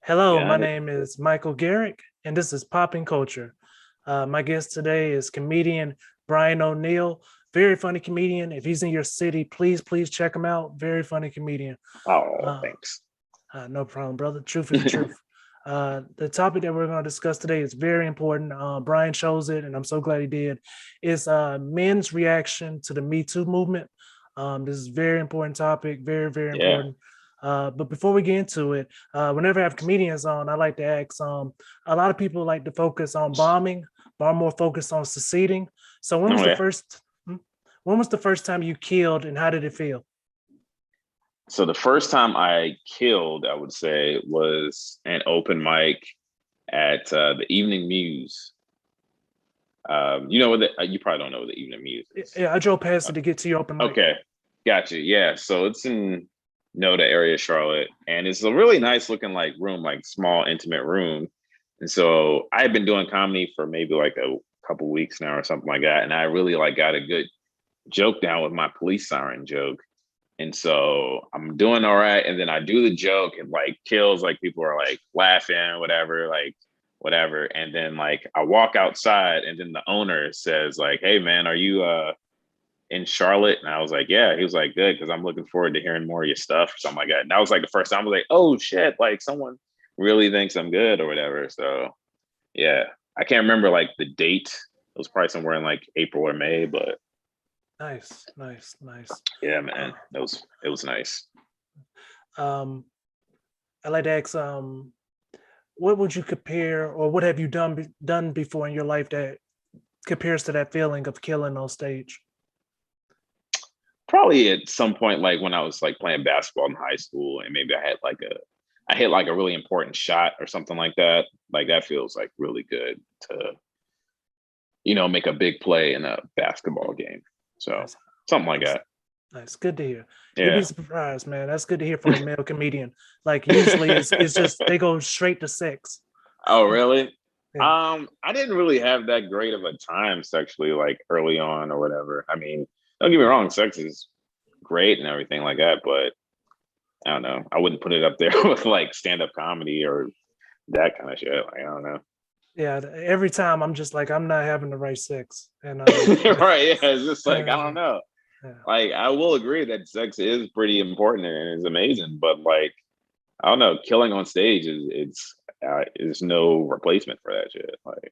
Hello, my Got it. name is Michael Garrick, and this is PoppinCulture. My guest today is comedian Brian O'Neill. Very funny comedian. If he's in your city, please check him out. Very funny comedian. Oh, Uh, thanks. no problem, brother. Truth is the truth. The topic that we're going to discuss today is very important. Brian chose it, and I'm so glad he did. It's men's reaction to the Me Too movement. This is a very important topic, very Yeah. important. But before we get into it, whenever I have comedians on, I like to ask. A lot of people like to focus on bombing, but I'm more focused on succeeding. So when was Oh, the yeah. first? When was the first time you killed, and how did it feel? So the first time I killed, I would say, was an open mic at the Evening Muse. You know what? You probably don't know what the Evening Muse is. Yeah, I drove past Uh, it to get to your open mic. Okay, gotcha. Yeah, so it's in Noda area, Charlotte, and it's a really nice looking like room, like small, intimate room. And so I had been doing comedy for maybe like a couple weeks now or something like that, and I really like got a good joke down with my police siren joke. And so I'm doing all right. And then I do the joke and like kills, like people are like laughing, whatever, like whatever. And then like I walk outside and then the owner says, like, hey man, are you in Charlotte? And I was like, yeah. He was like, good, because I'm looking forward to hearing more of your stuff or something like that. And that was like the first time I was like, oh shit, like someone really thinks I'm good or whatever. So yeah. I can't remember like the date. It was probably somewhere in like April or May, but Nice. yeah, Uh, man, it was nice. um, I like to ask, what would you compare, or what have you done before in your life that compares to that feeling of killing on stage? Probably at some point, like when I was like playing basketball in high school, and maybe I hit like a really important shot or something like that. Like that feels like really good to, make a big play in a basketball game. So Nice, something like nice, that. nice. Good to hear. You'll be Yeah. surprised, man. That's good to hear from a male comedian. Like usually, it's just they go straight to sex. Oh, really? Yeah, I didn't really have that great of a time sexually, like early on or whatever. I mean, don't get me wrong, sex is great and everything like that, but I don't know. I wouldn't put it up there with like stand-up comedy or that kind of shit. Like, I don't know. yeah. Every time I'm just like I'm not having the right sex, and Right. Yeah. It's just like, I yeah, don't know. yeah. Like, I will agree that sex is pretty important and is amazing, but like, I don't know, killing on stage is no replacement for that shit. Like,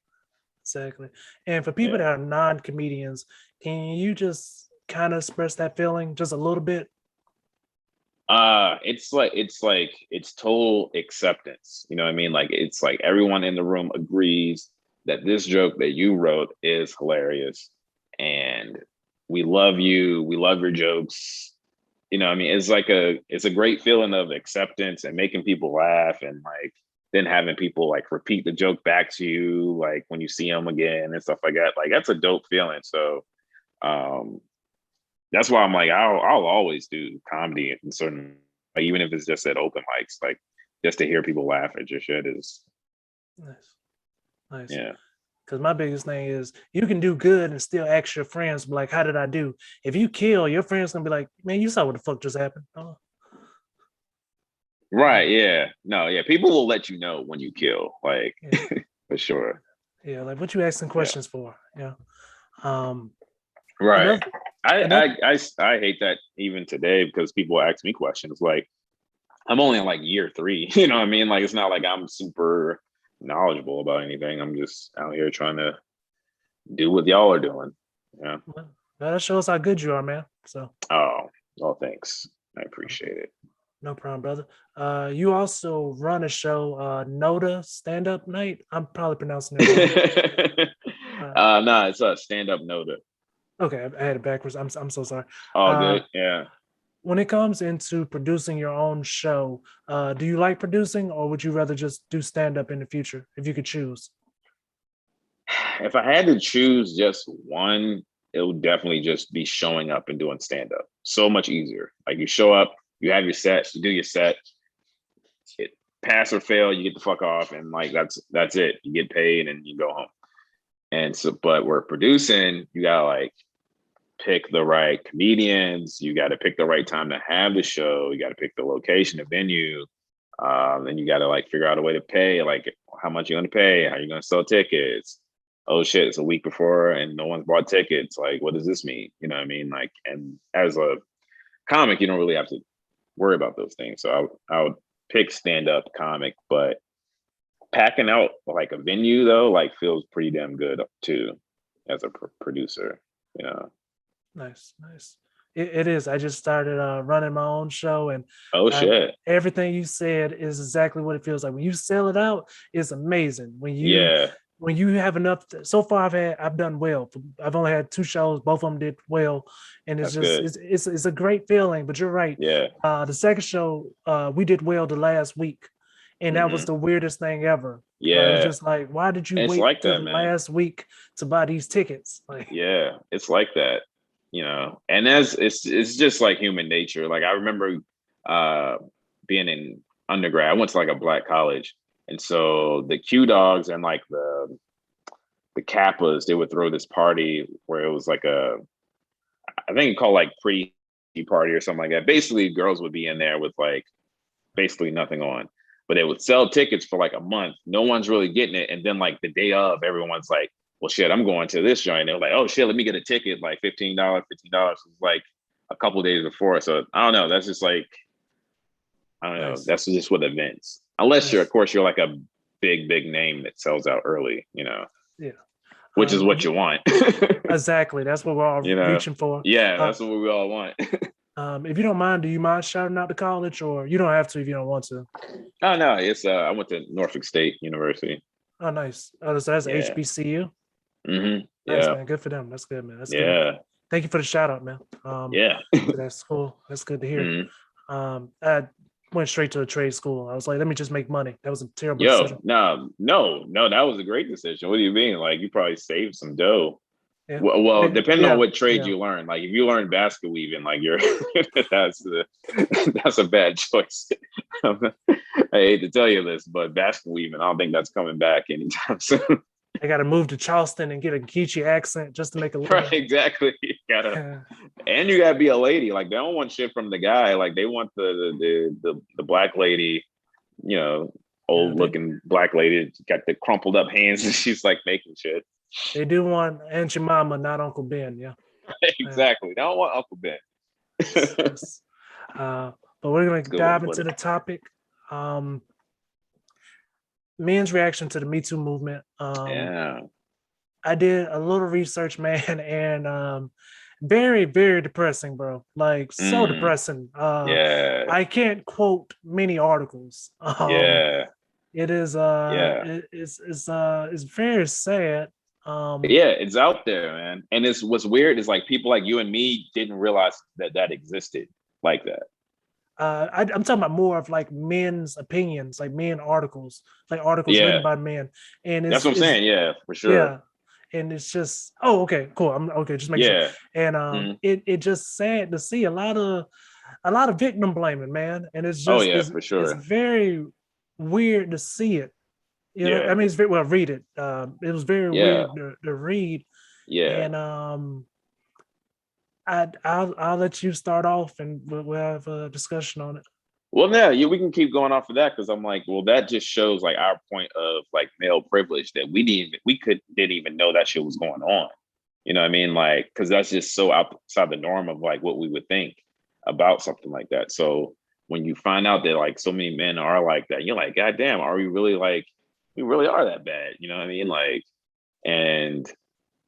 Exactly. And for people yeah. that are non-comedians, can you just kind of express that feeling just a little bit? It's total acceptance. You know what I mean? Like it's like everyone in the room agrees that this joke that you wrote is hilarious and we love you, we love your jokes. You know what I mean? It's a great feeling of acceptance and making people laugh and like then having people like repeat the joke back to you like when you see them again and stuff like that. Like that's a dope feeling. So um that's why I'm like I'll always do comedy in certain, like even if it's just at open mics, like just to hear people laugh at your shit is, Nice, nice. yeah. Because my biggest thing is you can do good and still ask your friends, like, how did I do? If you kill, your friends gonna be like, man, you saw what the fuck just happened. Oh, Right, yeah. No, yeah. People will let you know when you kill, like yeah, for sure. yeah. Like what you asking Yeah. questions for? Yeah. Um, Right. another, I, another. I I hate that even today because people ask me questions like I'm only in like year three, you know what I mean? Like it's not like I'm super knowledgeable about anything. I'm just out here trying to do what y'all are doing. Yeah. Well, that shows how good you are, man. So Oh, well, thanks. I appreciate it. no problem, brother. You also run a show, Noda Stand Up Night. I'm probably pronouncing it wrong. Uh, No, it's a stand-up note. okay, I had it backwards. I'm so sorry. All Uh, good. Yeah. when it comes into producing your own show, do you like producing, or would you rather just do stand up in the future if you could choose? If I had to choose just one, it would definitely just be showing up and doing stand-up. So much easier. Like you show up, you have your sets, you do your set, it pass or fail, you get the fuck off, and like that's it. You get paid and you go home. And so, but we're producing, you gotta like pick the right comedians. You got to pick the right time to have the show. You got to pick the location, the venue. Then you got to like figure out a way to pay, like how much you're going to pay, how you're going to sell tickets. Oh shit, it's a week before and no one's bought tickets. Like, what does this mean? You know what I mean? Like, and as a comic, you don't really have to worry about those things. So I would pick stand up comic, but packing out like a venue though, like feels pretty damn good too, as a producer. You know. Nice, nice. It is. I just started running my own show, and Oh shit. everything you said is exactly what it feels like. When you sell it out, it's amazing. Yeah, When you have enough. So far, I've done well. I've only had 2 shows. Both of them did well, and it's that's just good. it's a great feeling. But you're right. Yeah. The second show, we did well the last week, and that was Hmm. the weirdest thing ever. It was Yeah. just like, why did you And it's wait like till that, the man. last week to buy these tickets? Like, Yeah, it's like that, you know. And it's just like human nature. Like I remember uh being in undergrad, I went to like a black college. And so the Q dogs and like the Kappas, they would throw this party where it was like I think called like pre party or something like that. Basically, girls would be in there with like basically nothing on, but they would sell tickets for like a month. No one's really getting it. And then like the day of, everyone's like, well, shit, I'm going to this joint. They're like, oh shit, let me get a ticket, like $15, $15. It's like a couple days before. So I don't know. That's just like, I don't know. nice, That's just what events, unless you're, of nice. course, you're like a big name that sells out early, you know, Yeah. which is If what you, you want. exactly. That's what we're all You know, reaching for. yeah, Uh, that's what we all want. if you don't mind, do you mind shouting out the college, or you don't have to if you don't want to? Oh no, it's I went to Norfolk State University. Oh, nice. Oh, so that's Yeah. HBCU. Nice, Yeah. man. Good for them. That's good, man. That's good. Yeah. Thank you for the shout out, man. Yeah. To that school. That's good to hear. Mhm. I went straight to a trade school. I was like, let me just make money. That was a terrible Yo, decision. no, that was a great decision. What do you mean? Like you probably saved some dough. Yeah. Well, depending on Yeah. what trade Yeah. you learn. Like if you learn basket weaving, like you're that's the that's a bad choice. I hate to tell you this, but basket weaving, I don't think that's coming back anytime soon. I got to move to Charleston and get a Geechee accent just to make a Right, living. exactly. You gotta and you gotta be a lady. Like they don't want shit from the guy. Like they want the black lady, you know, Yeah, old looking black lady, got the crumpled up hands, and she's like making shit. they do want Aunt Jemima, not Uncle Ben. Yeah. Yeah. Exactly. They don't want Uncle Ben. Yes, That's yes. But we're gonna a good way to dive put into it. the topic. Um, men's reaction to the Me Too movement. Yeah. I did a little research, man, and very, very depressing, bro. Like so Mm, depressing. yeah. I can't quote many articles. Yeah. It is Yeah. it's very sad. Yeah. It's out there, man. And it's what's weird is like people like you and me didn't realize that that existed like that. I'm talking about more of like men's opinions, like men articles, like articles written Yeah. by men, and That's what I'm it's saying. Yeah, for sure. yeah, and it's just oh okay cool. I'm okay, just make sure. Yeah. And Mhm. it just sad to see a lot of victim blaming, man, and Oh yeah, for it's sure. very weird to see it. You know, I Yeah. mean, it's very well read it. It was very Yeah. weird to read, Yeah. and I'll let you start off, and we'll have a discussion on it. Well, yeah, yeah, we can keep going off of that because I'm like, well, that just shows like our point of like male privilege that didn't even know that shit was going on. You know what I mean? Like, because that's just so outside the norm of like what we would think about something like that. So when you find out that like so many men are like that, you're like, God damn, are we really like we really are that bad? You know what I mean? Like, and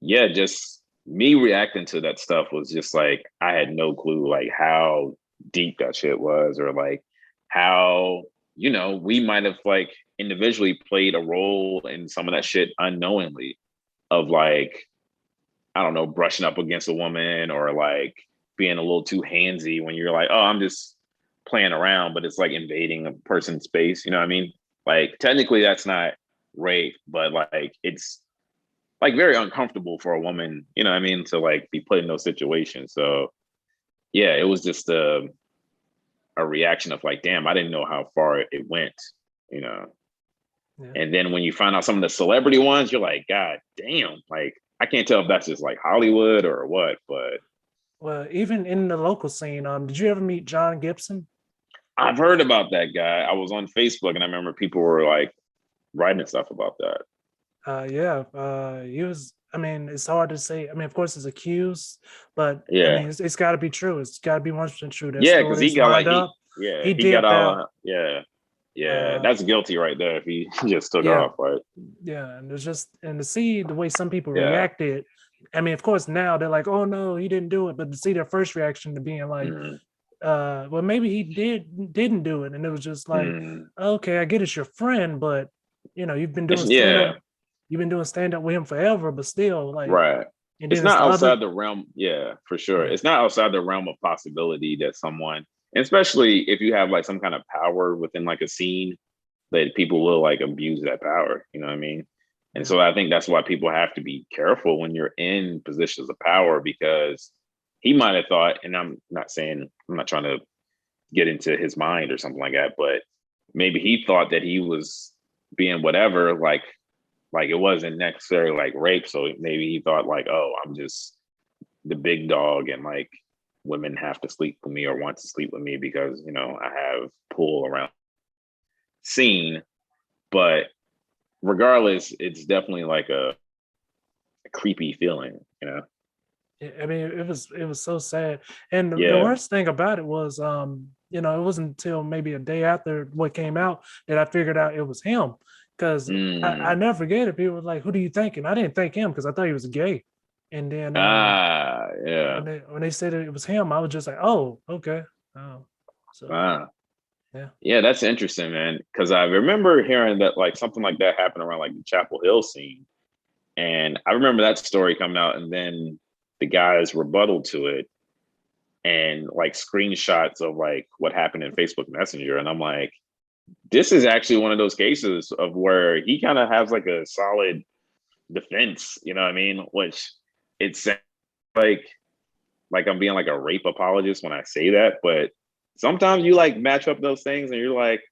yeah, just me reacting to that stuff was just like I had no clue like how deep that shit was or like how we might have like individually played a role in some of that shit unknowingly of like I don't know brushing up against a woman or like being a little too handsy when you're like oh I'm just playing around but it's like invading a person's space, you know what I mean? Like technically that's not rape but like it's like very uncomfortable for a woman, you know what I mean, to like be put in those situations. So yeah, it was just a reaction of like, damn, I didn't know how far it went, you know. Yeah. And then when you find out some of the celebrity ones, you're like, God damn, like I can't tell if that's just like Hollywood or what, but Well, even in the local scene, did you ever meet John Gibson? I've heard about that guy. I was on Facebook and I remember people were like writing stuff about that. Yeah, he was. I mean, it's hard to say. I mean, of course, it's accused, but I Yeah. mean, it's got to be true. It's got to be 100% true. That Yeah, because story he is got like lined up. He he got dipped out. all yeah. Yeah, Uh, that's guilty right there if he just took yeah, off, right? yeah, and it's just and to see the way some people Yeah. reacted. I mean, of course, now they're like, "Oh no, he didn't do it," but to see their first reaction to being like, Mm, well, maybe he didn't do it," and it was just like, mm. "Okay, I get it's your friend, but you've been doing stand Yeah, up, you've been doing stand up with him forever, but still, like." right. And It's then it's not the other, outside the realm. Yeah, for sure. yeah, It's not outside the realm of possibility that someone, and especially if you have like some kind of power within like a scene, that people will like abuse that power. You know what I mean? And yeah, so I think that's why people have to be careful when you're in positions of power because he might have thought, and I'm not trying to get into his mind or something like that, but maybe he thought that he was being whatever, like it wasn't necessarily like rape. So maybe he thought like, oh, I'm just the big dog and like women have to sleep with me or want to sleep with me because I have pull around scene. But regardless, it's definitely like a creepy feeling, you know? I mean, it was so sad, and the Yeah. worst thing about it was, it wasn't until maybe a day after what came out that I figured out it was him, because I Mm. never forget it. People were like, "Who do you think?" And I didn't think him because I thought he was gay, and then Ah, yeah. when they said it was him, I was just like, "Oh, okay." Oh, so Ah. yeah. Yeah, that's interesting, man. Because I remember hearing that like something like that happened around like the Chapel Hill scene. And I remember that story coming out and then the guy's rebuttal to it and like screenshots of like what happened in Facebook Messenger. And I'm like, this is actually one of those cases of where he kind of has like a solid defense, you know what I mean? Which it's like I'm being like a rape apologist when I say that, but sometimes you like match up those things and you're like,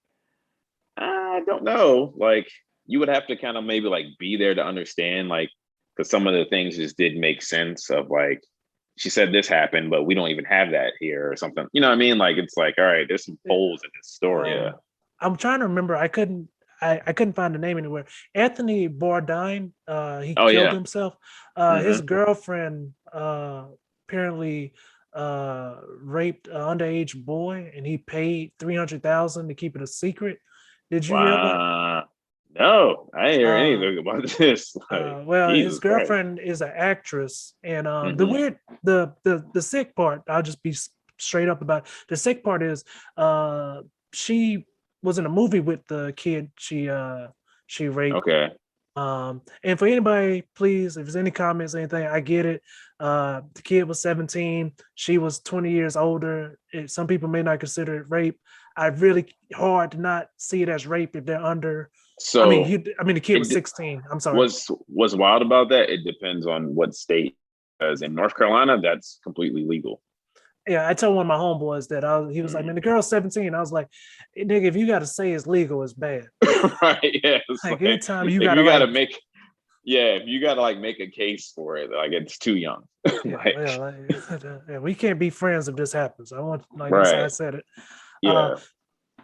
I don't know. Like you would have to kind of maybe like be there to understand, like, because some of the things just didn't make sense of like, she said this happened, but we don't even have that here or something. You know what I mean? Like it's like, all right, there's some Yeah. holes in this story. Yeah. I'm trying to remember. I couldn't find the name anywhere. Anthony Bourdain, he Oh killed yeah. himself. His Mm-hmm. girlfriend apparently raped an underage boy, and he paid 300,000 to keep it a secret. Did you hear about? Wow. No, I didn't hear Uh, anything about this. Like, well, his Jesus Christ. girlfriend is an actress, and the Mm-hmm. weird, the sick part. I'll just be straight up about it. The sick part is, she was in a movie with the kid she raped. Okay. And for anybody, please, if there's any comments or anything, I get it. The kid was 17, she was 20 years older. Some people may not consider it rape. I really hard to not see it as rape if they're under. So I mean, the kid was it 16. I'm sorry. what's wild about that, it depends on what state. Because in North Carolina, that's completely legal. Yeah, I told one of my homeboys that he was like, man, the Mm. girl's 17. I was like, hey, nigga, if you got to say it's legal, it's bad. Right. Yeah. It's Like like anytime you if got to you gotta like, make yeah, if you gotta like make a case for it, like it's too young. yeah, Like yeah, like, yeah, we can't be friends if this happens. I want, like, that's how I right. said it. Uh, Yeah.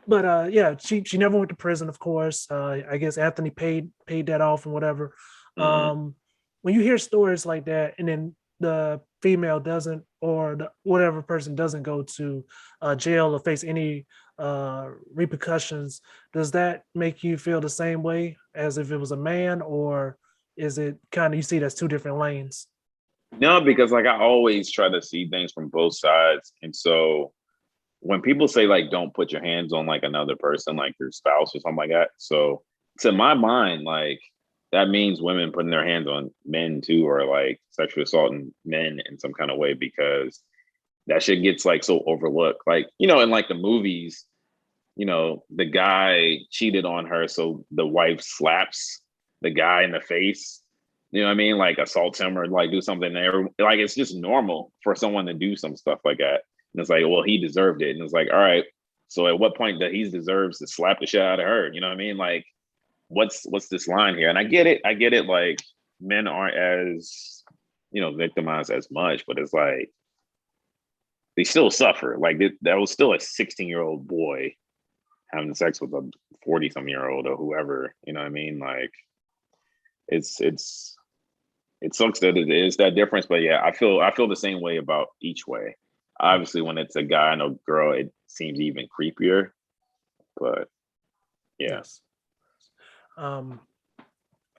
but yeah, she never went to prison, of course. I guess Anthony paid that off and whatever. Mm. When you hear stories like that, and then the female doesn't, or whatever person doesn't go to jail or face any repercussions, does that make you feel the same way as if it was a man, or is it kind of you see that's two different lanes? No, because like I always try to see things from both sides. And so when people say like don't put your hands on like another person, like your spouse or something like that. So to my mind, like that means women putting their hands on men too, or like sexually assaulting men in some kind of way because that shit gets like so overlooked. Like, in like the movies, the guy cheated on her, so the wife slaps the guy in the face. You know what I mean? Like assaults him or like do something there. Like it's just normal for someone to do some stuff like that. And it's like, well, he deserved it. And it's like, all right. So at what point that he deserves to slap the shit out of her? You know what I mean? Like, what's this line here? And I get it. I get it. Like men aren't as victimized as much, but it's like they still suffer. Like that was still a 16-year-old boy having sex with a 40-some-year-old or whoever. You know what I mean? Like it's it sucks that it is that difference, but yeah, I feel the same way about each way. Obviously, when it's a guy and a girl, it seems even creepier. But yeah. Yes. Um,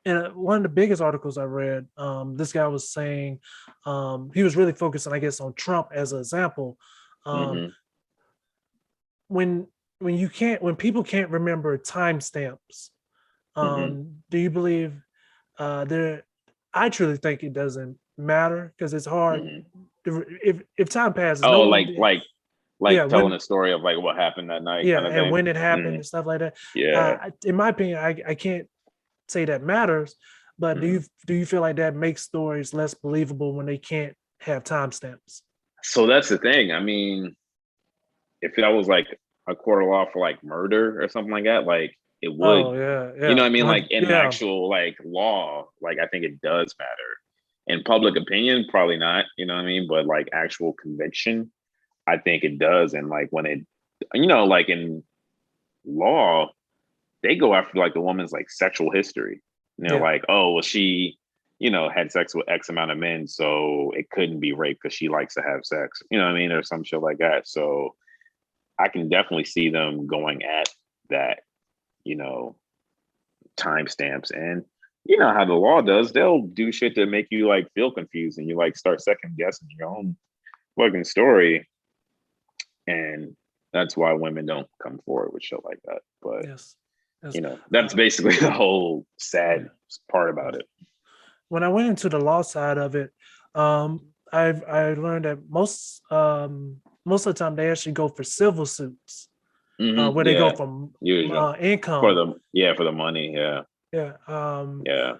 and one of the biggest articles I read, this guy was saying he was really focusing, I guess, on Trump as an example. Um, Hmm. when when people can't remember timestamps, Hmm. do you believe there? I truly think it doesn't matter because it's hard. Hmm. If time passes, no Oh, one. Yeah, like telling when a story of like what happened that night, yeah, kind of and thing. when it happened Hmm. and stuff like that. Yeah. In my opinion, I can't say that matters, but Hmm. do you feel like that makes stories less believable when they can't have timestamps? So that's the thing. I mean, if that was like a court of law for like murder or something like that, like it Oh would, yeah, you know yeah, what I mean? Like in yeah, actual like law, like I think it does matter. In public opinion, probably not, you know what I mean? But like actual conviction, I think it does. And like when it, like in law, they go after like the woman's like sexual history. yeah. Like, oh, well, she, had sex with X amount of men, so it couldn't be rape because she likes to have sex. You know what I mean? Or some shit like that. So I can definitely see them going at that, you know, timestamps. And you know how the law does, they'll do shit to make you like feel confused and you like start second guessing your own fucking story. And that's why women don't come forward with shit like that. But Yes, yes. that's basically the whole Yeah. sad part about Yes. it. When I went into the law side of it, I learned that most of the time they actually go for civil suits, Hmm. where they go Yeah, from usually income. for the money. Yeah, Yeah. yeah,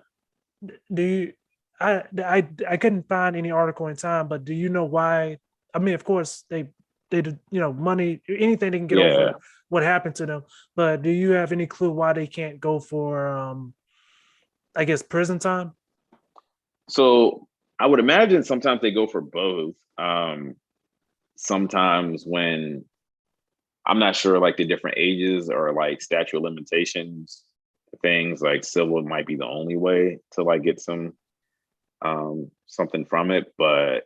Do you? I couldn't find any article in time, but do you know why? I mean, of course they did, money, anything they can get yeah. over what happened to them. But do you have any clue why they can't go for I guess prison time? So I would imagine sometimes they go for both. Sometimes when I'm not sure, like the different ages or like statute of limitations things, like civil might be the only way to like get something from it, but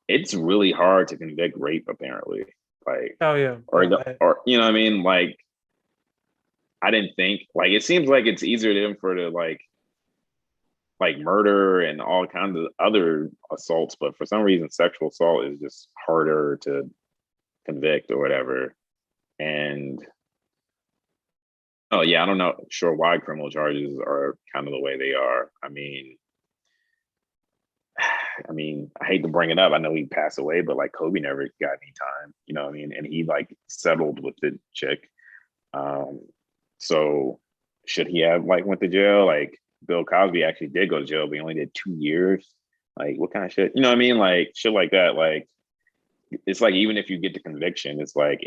it's really hard to convict rape apparently. Like Oh yeah, or yeah, the or you know what I mean? Like I didn't think like it seems like it's easier to them for the like murder and all kinds of other assaults, but for some reason sexual assault is just harder to convict or whatever. And oh yeah, I don't know sure why criminal charges are kind of the way they are. I mean, I hate to bring it up. I know he passed away, but like Kobe never got any time, you know what I mean? And he like settled with the chick. Um, so should he have like went to jail? Like Bill Cosby actually did go to jail, but he only did 2 years. Like what kind of shit? You know what I mean? Like shit like that. Like it's like even if you get the conviction, it's like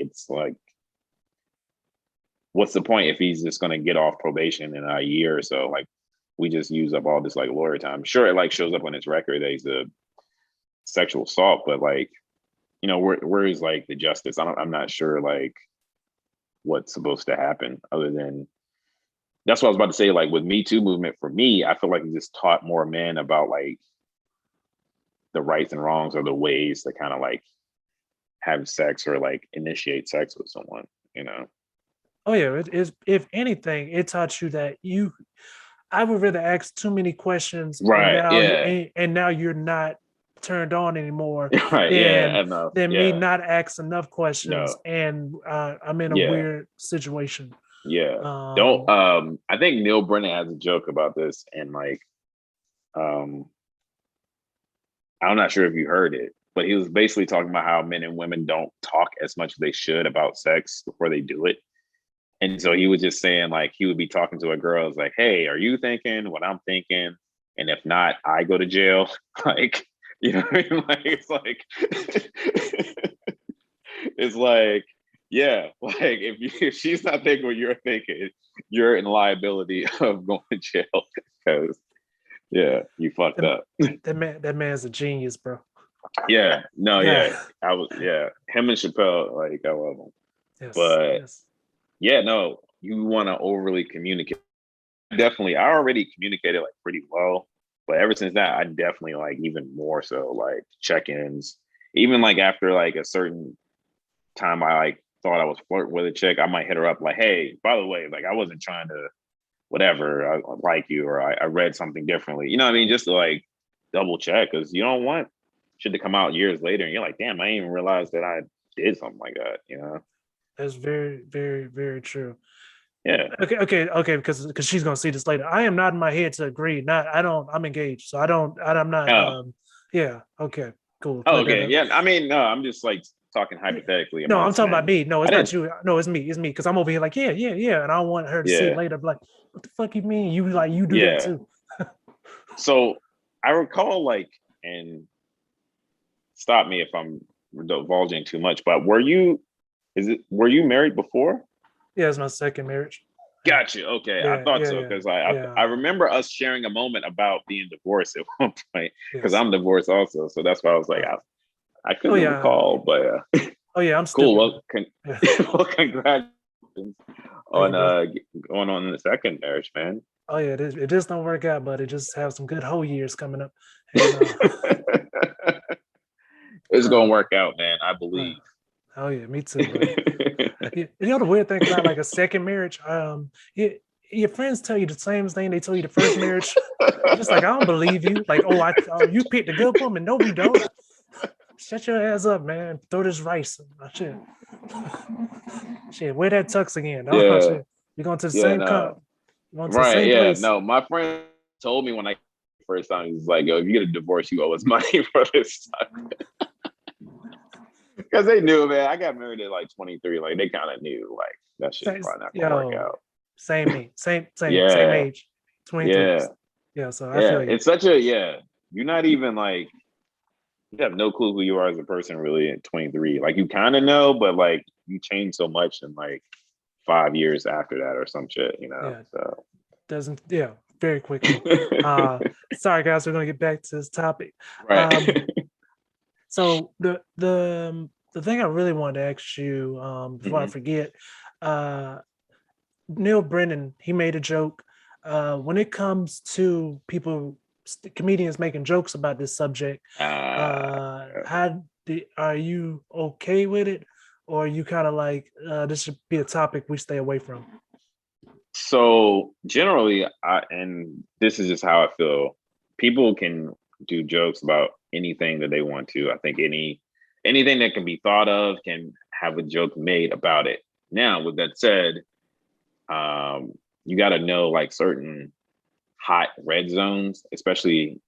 what's the point if he's just gonna get off probation in a year or so? Like we just use up all this like lawyer time. Sure, it like shows up on his record that he's a sexual assault, but like where is like the justice? I'm not sure like what's supposed to happen other than that's what I was about to say. Like with Me Too movement, for me, I feel like it just taught more men about like the rights and wrongs or the ways to kind of like have sex or like initiate sex with someone. You know? oh yeah. It is. If anything, it taught you that I would rather ask too many questions, and Right? Yeah. and now you're not turned on anymore, Right. Yeah. than Enough. me Yeah. not ask enough questions, No. and I'm in a Yeah. weird situation. Yeah. Don't. Um, I think Neil Brennan has a joke about this, and like, um, I'm not sure if you heard it, but he was basically talking about how men and women don't talk as much as they should about sex before they do it. And so he was just saying, like, he would be talking to a girl, it's like, hey, are you thinking what I'm thinking? And if not, I go to jail. Like, you know what I mean? Like, it's like, it's like, yeah, like if she's not thinking what you're thinking, you're in liability of going to jail because, yeah, you fucked that, up. that man's a genius, bro. Yeah, no, Yeah. yeah, him and Chappelle, like I love him, Yes. but Yes. yeah, no, you want to overly communicate. Definitely, I already communicated like pretty well, but ever since that, I definitely like even more so like check-ins. Even like after like a certain time, I like thought I was flirting with a chick, I might hit her up like, "Hey, by the way, like I wasn't trying to whatever, I like you, or I read something differently." You know what I mean? Just to like double check, because you don't want shit to come out years later and you're like, "Damn, I didn't even realize that I did something like that." You know? That's very, very, very true. Yeah. Okay. Because she's gonna see this later. I am not in my head to agree. Not. I don't. I'm engaged, so I don't. I'm not. Oh. Yeah. Okay. Cool. Oh, Clear that okay. up. Yeah. I mean, no, I'm just like talking hypothetically No, I'm amongst talking about men. me. No, I it's not didn't. you. No, it's me. It's me. Because I'm over here like, yeah. And I want her to see it Yeah. later. Like, what the fuck you mean? You like you do that Yeah. too. So I recall like, and stop me if I'm divulging too much, but were you married before? Yeah, it's my second marriage. Yeah. Gotcha. Okay, I Yeah. thought Yeah. so Yeah. because Yeah. I remember us sharing a moment about being divorced at one point because Yes. I'm divorced also, so that's why I was like Uh, I oh couldn't yeah. recall, but Oh yeah. I'm cool. stupid. Well, Yeah. well, congratulations Thank you, on brother. going on in the second marriage, man. Oh yeah. It just don't work out, but it just have some good whole years coming up. And It's gonna uh, work out, man. I uh, believe. oh yeah, me too, buddy. You know the weird thing about like a second marriage, your friends tell you the same thing they told you the first marriage. It's just like I don't believe you. Like, you picked a good woman. No, we don't. Shut your ass up, man. Throw this rice. Shit. Shit, wear that tux again. Oh Yeah, shit. You're going to the yeah, same no, you're going to the right, same yeah, place. no. My friend told me when I first time, he was like, "Yo, if you get a divorce, you owe us money for this time." Because they knew, man. I got married at like 23. Like they kind of knew, like that shit's Same, probably not gonna work yo, out. same me. Same Yeah, age. 23. yeah, Yeah, so I yeah. feel you. It's such a yeah. You're not even like you have no clue who you are as a person really at 23. Like you kind of know, but like you change so much in like 5 years after that or some shit, you know. Yeah, So doesn't very quickly. Uh Sorry guys, we're gonna get back to this topic. right. Um so the thing I really wanted to ask you before I Mhm. forget, uh Neil Brennan, he made a joke. When it comes to comedians making jokes about this subject, Uh, are you okay with it? Or are you kind of like, this should be a topic we stay away from? so generally, and this is just how I feel. People can do jokes about anything that they want to. I think anything that can be thought of can have a joke made about it. Now, with that said, you got to know like certain hot red zones, especially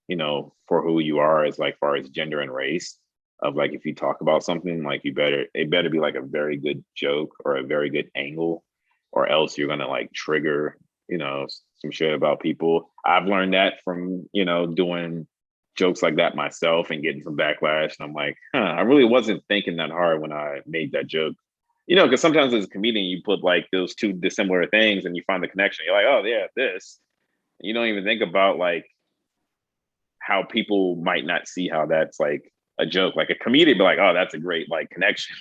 for who you are as like far as gender and race. Of like if you talk about something, like it better be like a very good joke or a very good angle, or else you're gonna like trigger some shit about people. I've learned that from doing jokes like that myself and getting some backlash. And I'm like, I really wasn't thinking that hard when I made that joke. Because sometimes as a comedian, you put like those two dissimilar things and you find the connection. You're like, oh yeah, this. You don't even think about like how people might not see how that's like a joke. Like a comedian be like, oh, that's a great like connection,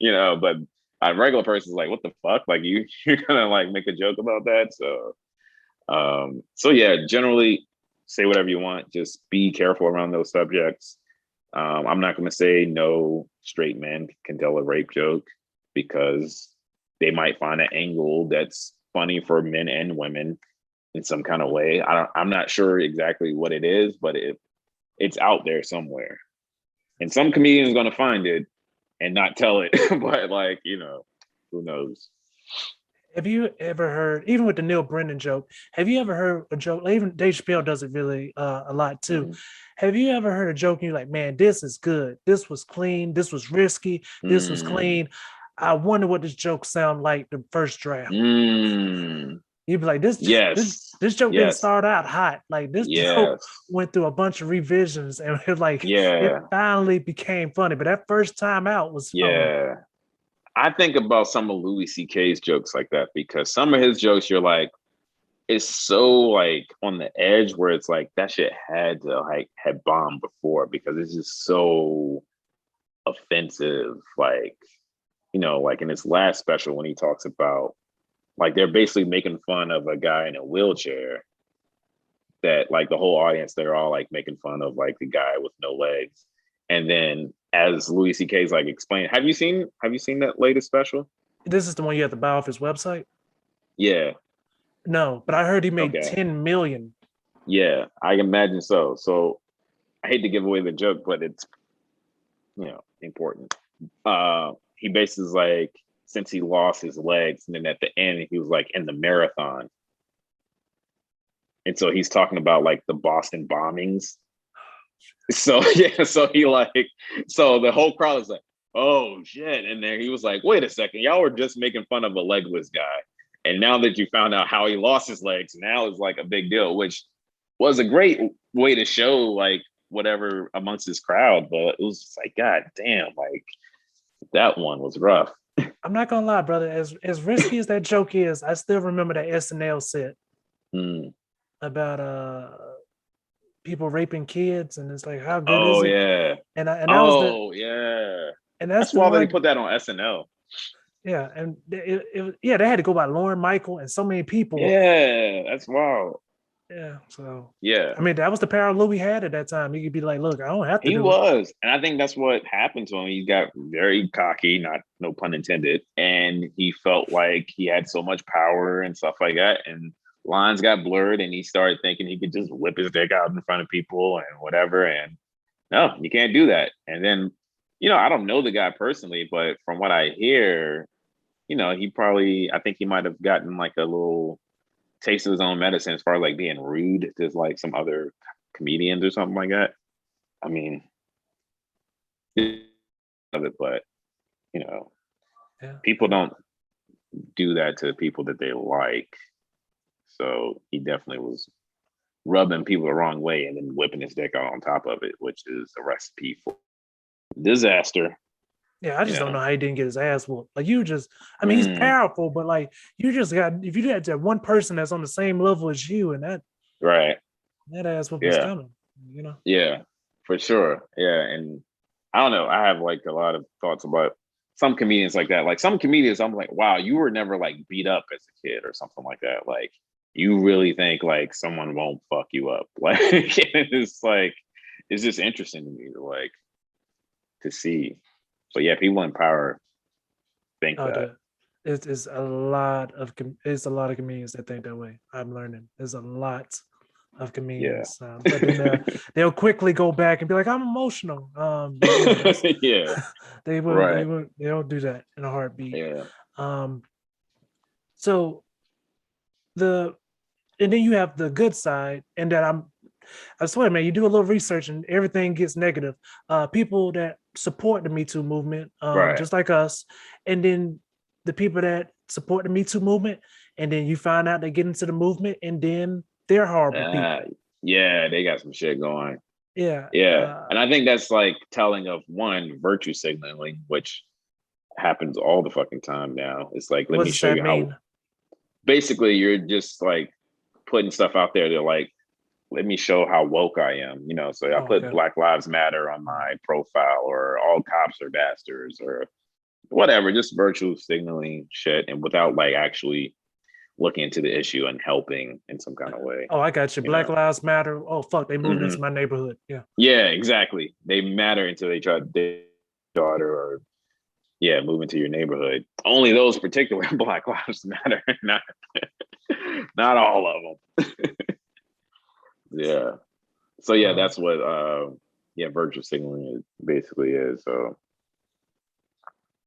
but a regular person is like, what the fuck? Like you're gonna like make a joke about that. So yeah, generally say whatever you want. Just be careful around those subjects. I'm not gonna say no straight men can tell a rape joke because they might find an angle that's funny for men and women in some kind of way. I'm not sure exactly what it is, but it's out there somewhere. And some comedian is gonna find it and not tell it. But like, who knows? Have you ever heard, even with the Neil Brennan joke, have you ever heard a joke? Like, even Dave Chappelle does it really a lot too. Mm. Have you ever heard a joke and you're like, man, this is good. This was clean. This was risky. This was Mm. clean. I wonder what this joke sound like the first draft. Mm. You'd be like, Yes. this joke didn't Yes. start out hot. Like this joke Yes. went through a bunch of revisions and it Yeah. finally became funny. But that first time out was Yeah. I think about some of Louis C.K.'s jokes like that because some of his jokes, you're like, it's so like on the edge where it's like that shit had to like had bombed before because it's just so offensive. Like, like in his last special when he talks about like they're basically making fun of a guy in a wheelchair that like the whole audience, they're all like making fun of like the guy with no legs. And then as Louis C.K.'s like explaining, have you seen that latest special? This is the one you have to buy off his website? Yeah. No, but I heard he made Okay. 10 million. Yeah, I imagine so. So I hate to give away the joke, but it's important. He basically like since he lost his legs, and then at the end he was like in the marathon, and so he's talking about like the Boston bombings. So yeah, so he like, so the whole crowd is like, oh shit, and then he was like, wait a second, y'all were just making fun of a legless guy, and now that you found out how he lost his legs, now it's like a big deal, which was a great way to show like whatever amongst his crowd, but it was just like, god damn, like that one was rough. I'm not gonna lie, brother. As risky as that joke is, I still remember that SNL set Mm. about people raping kids, and it's like, how good is Oh it? yeah. And that was the Oh yeah. and that's That's the why they one. put that on SNL. Yeah, and yeah, they had to go by Lauren Michael and so many people. Yeah, that's wild. Yeah, so Yeah, I mean, that was the power Louis had at that time. He could be like, look, I don't have to he do it. was. And I think that's what happened to him. He got very cocky, not no pun intended, and he felt like he had so much power and stuff like that. And lines got blurred and he started thinking he could just whip his dick out in front of people and whatever. And no, you can't do that. And then, I don't know the guy personally, but from what I hear, I think he might have gotten like a little taste of his own medicine as far as like being rude to like some other comedians or something like that. I mean, of it, but you know, Yeah, people don't do that to people that they like. So he definitely was rubbing people the wrong way and then whipping his dick out on top of it, which is a recipe for disaster. yeah. I You just don't know know, how he didn't get his ass whooped. Like you just, I mean, he's mm, powerful, but like you just got if you had that one person that's on the same level as you, and right? that ass whoop is Yeah, coming. You know. yeah, for sure. Yeah, and I don't know. I have like a lot of thoughts about some comedians like that. Like some comedians, I'm like, wow, you were never like beat up as a kid or something like that. Like you really think like someone won't fuck you up? Like it's like it's just interesting to me to see. But yeah, people in power think Oh, that. dude. It's a lot of comedians that think that way. I'm learning. There's a lot of Yeah. comedians, but then they'll quickly go back and be like, "I'm emotional." But yeah, that's Yeah. they Right. will they'll do that in a heartbeat. Yeah. Um, so the and then you have the good side, and that I swear, man, you do a little research and everything gets negative. People that support the Me Too movement, Right. just like us, and then the people that support the Me Too movement, and then you find out they get into the movement, and then they're horrible Uh, people. yeah, they got some shit going. Yeah. Yeah. And I think that's like telling of one virtue signaling, which happens all the fucking time now. It's like, let What me does show that you how mean? basically you're just like putting stuff out there to like, let me show how woke I am. So I Oh, put okay. Black Lives Matter on my profile or all cops are bastards or whatever, just virtue signaling shit and without like actually looking into the issue and helping in some kind of way, Oh, I got you. you Black know. Lives Matter. Oh, fuck, they moved Hmm. into my neighborhood. Yeah. Yeah, exactly. They matter until they try to date your daughter or yeah, move into your neighborhood. Only those particular Black Lives Matter, not all of them. Yeah. So yeah, Uh, that's what yeah, virtue signaling basically is. So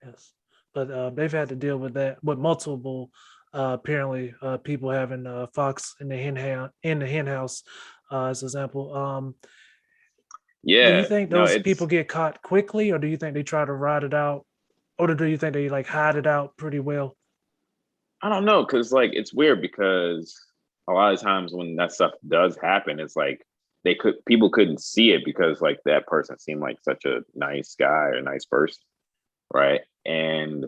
yes. But they've had to deal with that with multiple apparently people having Fox in the hen house as an example. Do you yeah, think no, those people it's get caught quickly, or do you think they try to ride it out, or do you think they like hide it out pretty well? I don't know, cause like it's weird because a lot of times when that stuff does happen, it's like people couldn't see it because like that person seemed like such a nice guy or a nice person, right? And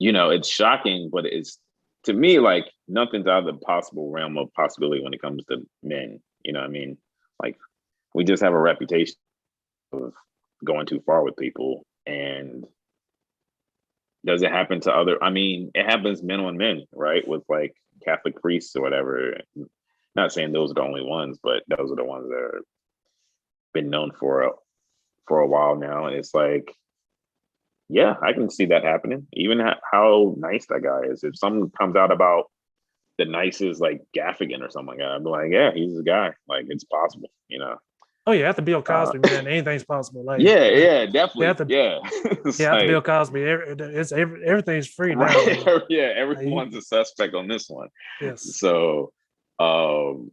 it's shocking, but it's to me, like nothing's out of the possible realm of possibility when it comes to men. You know what I mean? Like we just have a reputation of going too far with people. And does it happen to other? I mean, it happens men on men, right? With like Catholic priests or whatever. Not saying those are the only ones, but those are the ones that have been known for a while now. And it's like, yeah, I can see that happening. Even how nice that guy is. If something comes out about the nicest, like Gaffigan or something like that, I'd be like, yeah, he's the guy. Like it's possible, you know. Oh yeah, after Bill Uh, Cosby, man, anything's possible. yeah, Like yeah, yeah, definitely, after yeah. It's yeah, after Bill like Cosby, everything's free now. right, Like, yeah, you, everyone's a suspect on this one. yes. So, well,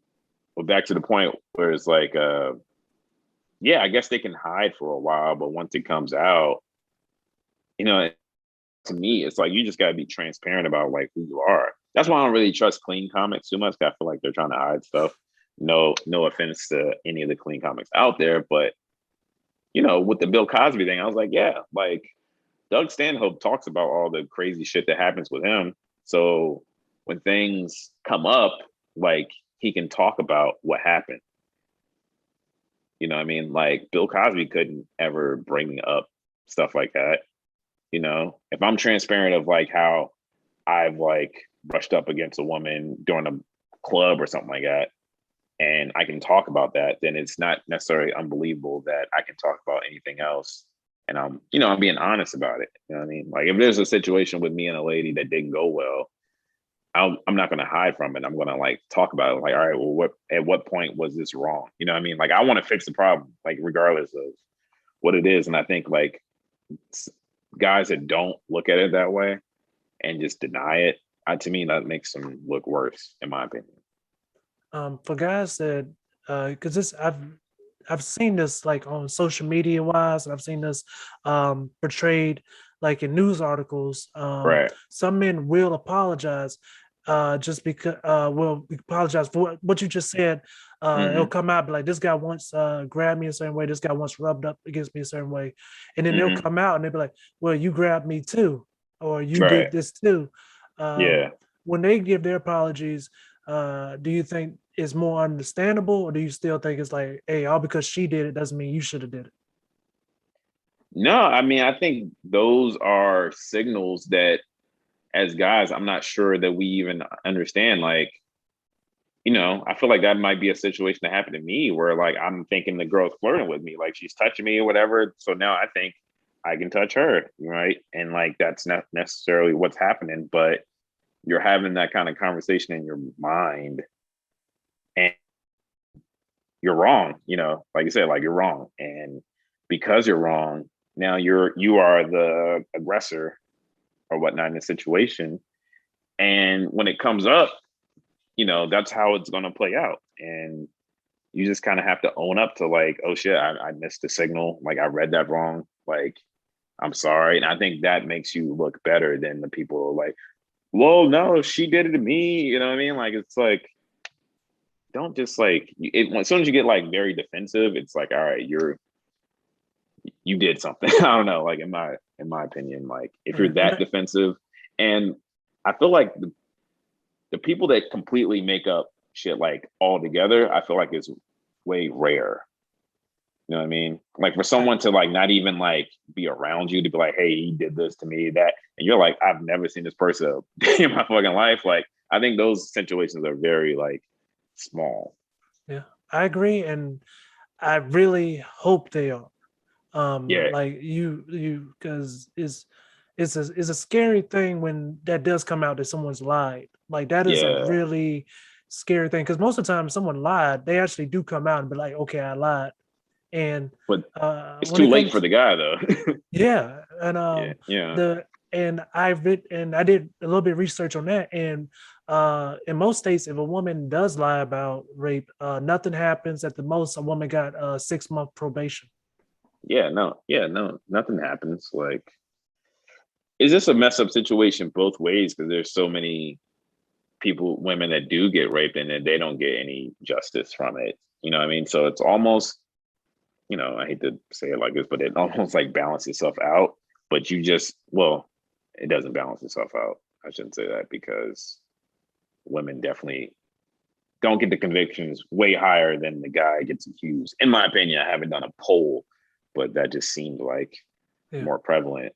back to the point where it's like, yeah, I guess they can hide for a while, but once it comes out, you know, to me, it's like you just gotta be transparent about like who you are. That's why I don't really trust clean comics too much. I feel like they're trying to hide stuff. No offense to any of the clean comics out there, but you know, with the Bill Cosby thing, I was like, yeah, like Doug Stanhope talks about all the crazy shit that happens with him. So when things come up, like he can talk about what happened. You know what I mean? Like Bill Cosby couldn't ever bring up stuff like that. You know, if I'm transparent of like how I've like brushed up against a woman during a club or something like that, and I can talk about that, then it's not necessarily unbelievable that I can talk about anything else. And I'm being honest about it. You know what I mean? Like if there's a situation with me and a lady that didn't go well, I'm not going to hide from it. I'm going to like talk about it. Like, all right, well, at what point was this wrong? You know what I mean? Like I want to fix the problem, like regardless of what it is. And I think like guys that don't look at it that way and just deny it, to me, that makes them look worse, in my opinion. For guys that because this I've seen this like on social media wise, and I've seen this portrayed like in news articles. Right. Some men will apologize just because will apologize for what you just said. It'll Hmm. come out be like this guy once grabbed me a certain way, this guy once rubbed up against me a certain way, and then they'll Hmm. come out and they'll be like, well, you grabbed me too, or you Right. did this too. Um, Yeah. when they give their apologies, do you think it's more understandable, or do you still think it's like, hey, all because she did it doesn't mean you should have did it? No, I mean, I think those are signals that as guys, I'm not sure that we even understand. Like, I feel like that might be a situation that happened to me where like I'm thinking the girl's flirting with me, like she's touching me or whatever. So now I think I can touch her, right? And like that's not necessarily what's happening, but you're having that kind of conversation in your mind and you're wrong, like you said, like you're wrong. And because you're wrong, now you are the aggressor or whatnot in the situation. And when it comes up, that's how it's going to play out. And you just kind of have to own up to like, oh shit, I missed the signal. Like I read that wrong. Like, I'm sorry. And I think that makes you look better than the people who are like, well, no, she did it to me. You know what I mean? Like, it's like, don't just like, as soon as you get like very defensive, it's like, all right, you did something. I don't know. Like in my opinion, like if you're Yeah, and that defensive, and I feel like the people that completely make up shit like all together, I feel like it's way rare. You know what I mean? Like for I, someone to like not even like be around you to be like, hey, he did this to me, that, and you're like, I've never seen this person in my fucking life. Like, I think those situations are very like small. yeah, I agree, and I really hope they are. Yeah, Like you because it's a scary thing when that does come out that someone's lied. Like that is a yeah, really scary thing because most of the time someone lied, they actually do come out and be like, okay, I lied. And but it's when too it late for comes, the guy though. yeah, and Yeah, yeah, the and I did a little bit of research on that, and in most states, if a woman does lie about rape, nothing happens. At the most, a woman got 6 month probation. yeah, no, nothing happens. Like, it's just a mess up situation both ways because there's so many women that do get raped and then they don't get any justice from it. You know what I mean? So it's almost, I hate to say it like this, but it almost like balances itself out. But it doesn't balance itself out. I shouldn't say that because women definitely don't get the convictions way higher than the guy gets accused. In my opinion, I haven't done a poll, but that just seemed like more prevalent.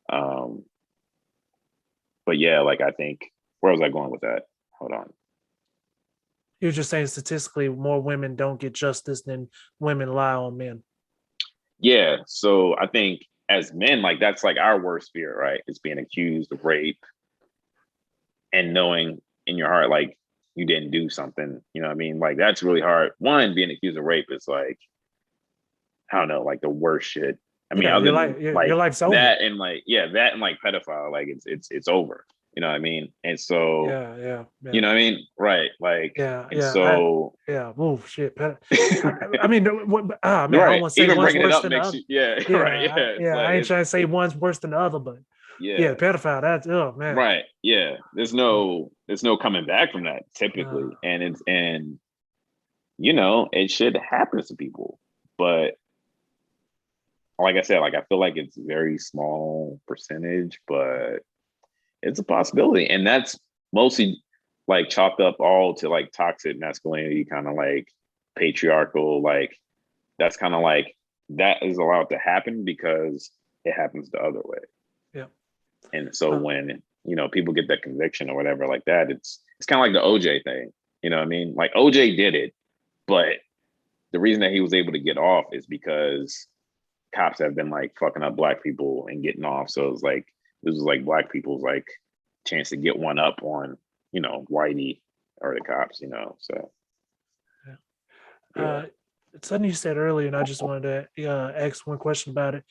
But yeah, like I think, where was I going with that? Hold on. You're just saying statistically more women don't get justice than women lie on men. Yeah. So I think as men, like that's like our worst fear, right? It's being accused of rape and knowing in your heart, like you didn't do something, you know what I mean? Like that's really hard. One, being accused of rape is like, I don't know, like the worst shit. I mean, Yeah, other than your like life's over. that and like, yeah, that and like pedophile, like it's over. You know what I mean? And so, Yeah. you know what I mean? Right. Like, and I, so oh shit. I mean, man, I don't right. want to say Even one's bringing it worse up than the makes other. you, yeah, right. Yeah, Yeah. It's like I ain't it's trying to say one's worse than the other, but yeah. pedophile. That's oh man. Right. Yeah. There's no coming back from that typically. And you know, it should happen to people. But like I said, like I feel like it's very small percentage, but it's a possibility. And that's mostly like chalked up all to like toxic masculinity, kind of like patriarchal, like that's kind of like that is allowed to happen because it happens the other way. Yeah. And so when, you know, people get that conviction or whatever like that, it's kind of like the OJ thing. You know what I mean? Like OJ did it, but the reason that he was able to get off is because cops have been like fucking up black people and getting off. So it's like this was like black people's like chance to get one up on, you know, whitey or the cops, you know. So yeah. Something you said earlier, and I just wanted to ask one question about it.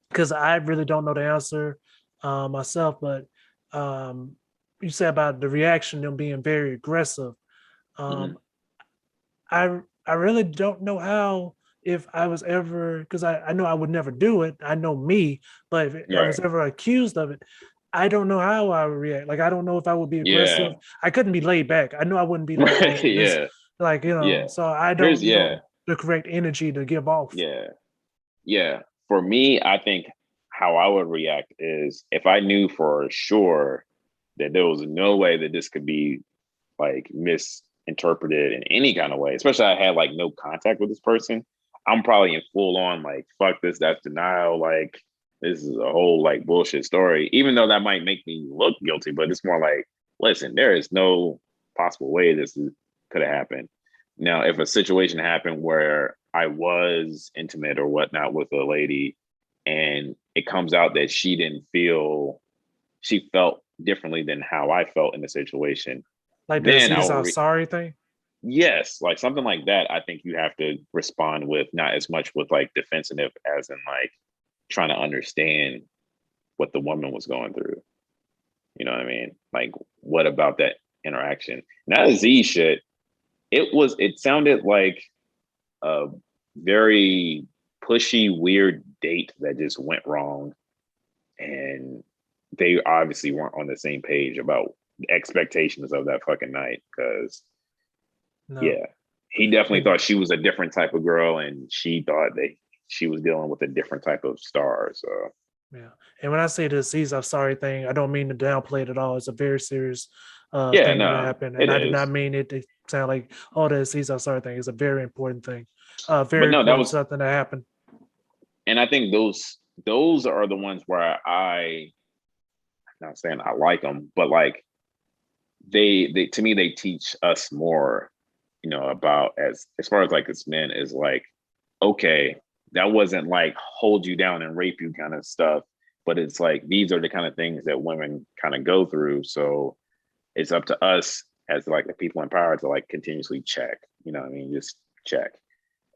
Because I really don't know the answer myself, but you said about the reaction, them being very aggressive. I really don't know how, if I was ever, because I know I would never do it. I know me, but if I was ever accused of it, I don't know how I would react. Like I don't know if I would be aggressive. I couldn't be laid back. I know I wouldn't be like, oh, this, like so I don't know the correct energy to give off. Yeah. For me, I think how I would react is if I knew for sure that there was no way that this could be like misinterpreted in any kind of way, especially I had like no contact with this person, I'm probably in full on like, fuck this, that's denial. Like, this is a whole like bullshit story, even though that might make me look guilty, but it's more like, listen, there is no possible way this could have happened. Now, if a situation happened where I was intimate or whatnot with a lady and it comes out that she felt differently than how I felt in the situation, like then this sorry thing. Yes, like something like that. I think you have to respond with not as much with like defensive as in like trying to understand what the woman was going through. You know what I mean? Like, what about that interaction? Now the Z shit, it sounded like a very pushy, weird date that just went wrong. And they obviously weren't on the same page about the expectations of that fucking night. Cause yeah, he definitely thought she was a different type of girl and she thought that she was dealing with a different type of star. So yeah. And when I say the "sees I'm sorry" thing, I don't mean to downplay it at all. It's a very serious thing that happened. And I did not mean it to sound like, oh, the "sees I'm sorry" thing is a very important thing. Very important something that happened. And I think those are the ones where I'm not saying I like them, but like they to me they teach us more, you know, about as far as like as men is like, okay, that wasn't like hold you down and rape you kind of stuff, but it's like these are the kind of things that women kind of go through. So it's up to us as like the people in power to like continuously check, you know what I mean? Just check.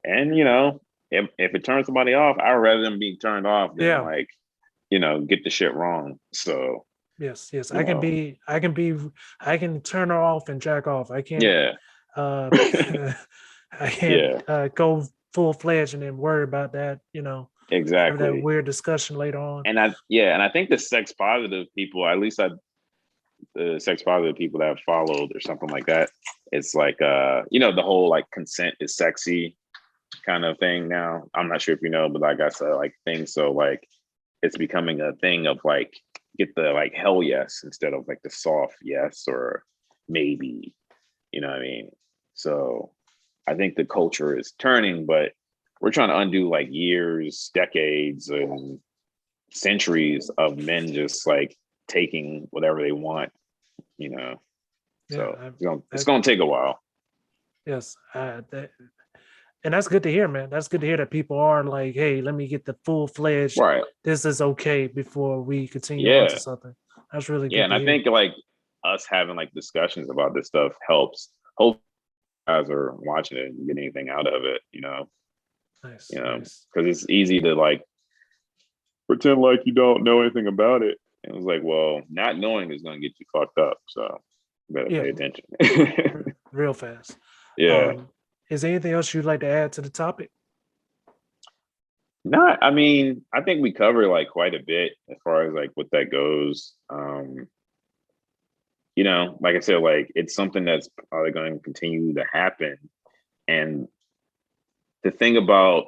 And you know, if it turns somebody off, I'd rather them be turned off than like, you know, get the shit wrong. So yes, I can turn her off and jack off. I can't I can't go full-fledged and then worry about that, you know, have that weird discussion later on. And I think the sex positive people, at least the sex positive people that I've followed or something like that, it's like you know, the whole like consent is sexy kind of thing now. I'm not sure if you know, but like I said, like things, so like it's becoming a thing of like get the like hell yes instead of like the soft yes or maybe, you know what I mean? So I think the culture is turning, but we're trying to undo like years, decades, and centuries of men just like taking whatever they want, you know. So it's gonna take a while. Yes, and that's good to hear, man. That's good to hear that people are like, hey, let me get the full-fledged, Right. this is okay before we continue on to Yeah. something. That's really Yeah. good And to I hear. think like us having like discussions about this stuff helps. Hope guys are watching it and get anything out of it, Nice, nice. because it's easy to like pretend like you don't know anything about it. And it was like, well, not knowing is gonna get you fucked up. So you better Yeah, pay attention. real fast. Yeah. Is there anything else you'd like to add to the topic? Not, I mean, I think we cover like quite a bit as far as like what that goes. Like I said, like it's something that's probably going to continue to happen. And the thing about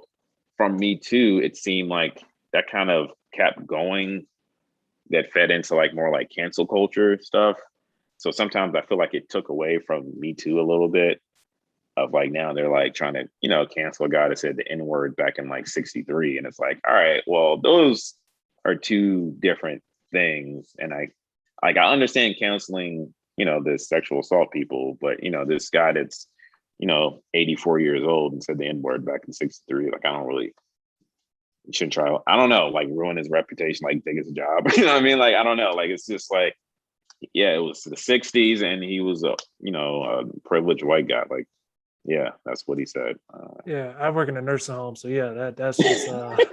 from Me Too, it seemed like that kind of kept going, that fed into like more like cancel culture stuff. So sometimes I feel like it took away from Me Too a little bit of like now they're like trying to, cancel a guy that said the N word back in like 63. And it's like, all right, well, those are two different things. And I understand canceling, this sexual assault people, but this guy that's, 84 years old and said the N word back in 63, like I don't really, you shouldn't try, I don't know, like ruin his reputation, like take his job. You know what I mean? Like, I don't know. Like it's just like, yeah, it was the 60s and he was a privileged white guy. Like, yeah, that's what he said. Yeah, I work in a nursing home, so yeah, that's just like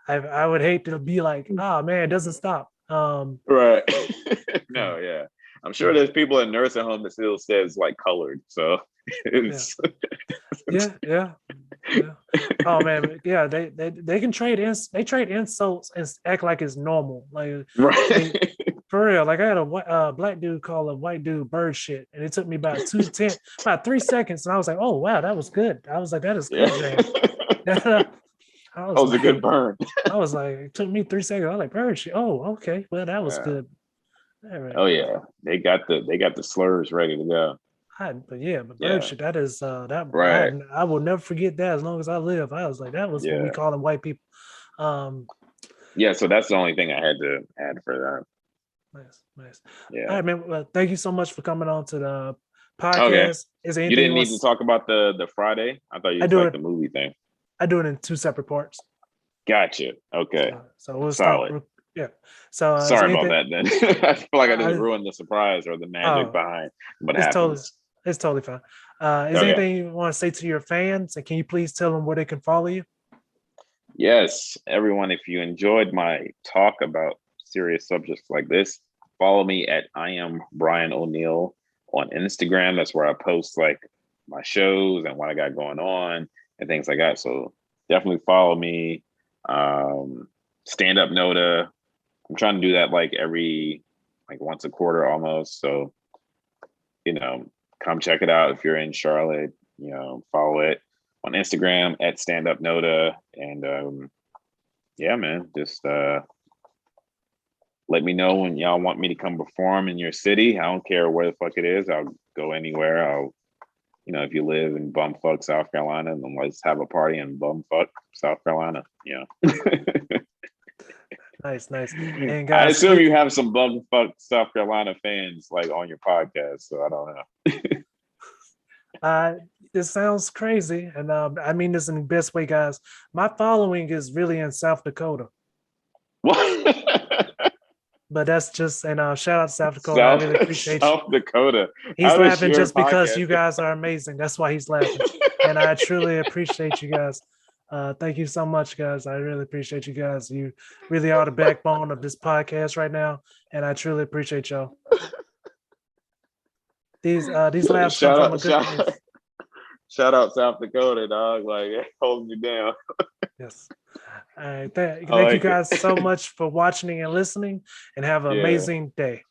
I would hate to be like, oh man, it doesn't stop. Right. Yeah, No, yeah. I'm sure there's people in nursing home that still says like colored. So yeah, it's yeah, yeah, yeah. Oh man, yeah, they can they trade insults and act like it's normal. Like they right. for real. Like I had a black dude call a white dude bird shit, and it took me about 3 seconds, and I was like, oh wow, that was good. I was like, that is Yeah. good, man. I That was was a good like, burn. it took me 3 seconds. I was like, bird shit. Oh, okay. Well, that was Yeah. good. All right. Oh yeah. They got the slurs ready to go. But yeah, but bird Yeah. shit, that is that Right. I will never forget that as long as I live. I was like, that was what we Yeah. call them white people. Um, Yeah. So that's the only thing I had to add for that. nice, nice. All Yeah. right, man. Well, thank you so much for coming on to the Okay. podcast. Is there You anything you didn't want? need to talk about the Friday? I thought you I just do like it. the movie thing. I do it in two separate parts. Gotcha. Okay. So we'll start. Solid. Yeah. So is there Sorry about anything? that then. I feel like I didn't I, ruin the surprise or the magic oh, behind what it's totally happens. it's totally fine. Is there Okay. anything you want to say to your fans? And can you please tell them where they can follow you? Yes, everyone, if you enjoyed my talk about serious subjects like this, follow me at I am Brian O'Neill on Instagram. That's where I post like my shows and what I got going on and things like that. So definitely follow me. Stand up Noda. I'm trying to do that like like once a quarter almost. So, come check it out if you're in Charlotte, follow it on Instagram at Stand Up Noda. And yeah, man, just let me know when y'all want me to come perform in your city. I don't care where the fuck it is. I'll go anywhere. If you live in bumfuck South Carolina, then let's have a party in bumfuck South Carolina. Nice, nice. And I guys, assume please, you have some bumfuck South Carolina fans like on your podcast, so I don't know. uh, this sounds crazy, and I mean this in the best way, guys. My following is really in South Dakota, What? but that's just and shout out to South Dakota. I South really appreciate you. South Dakota. He's How does laughing your just because podcast? you guys are amazing. That's why he's laughing, and I truly appreciate you guys. Thank you so much, guys. I really appreciate you guys. You really are the backbone of this podcast right now, and I truly appreciate y'all. These laughs come shout from a out, good shout, place. shout out South Dakota, dog. Like holding you down. Yes. All right. Thank I you like guys so it. much for watching and listening, and have an Yeah. amazing day.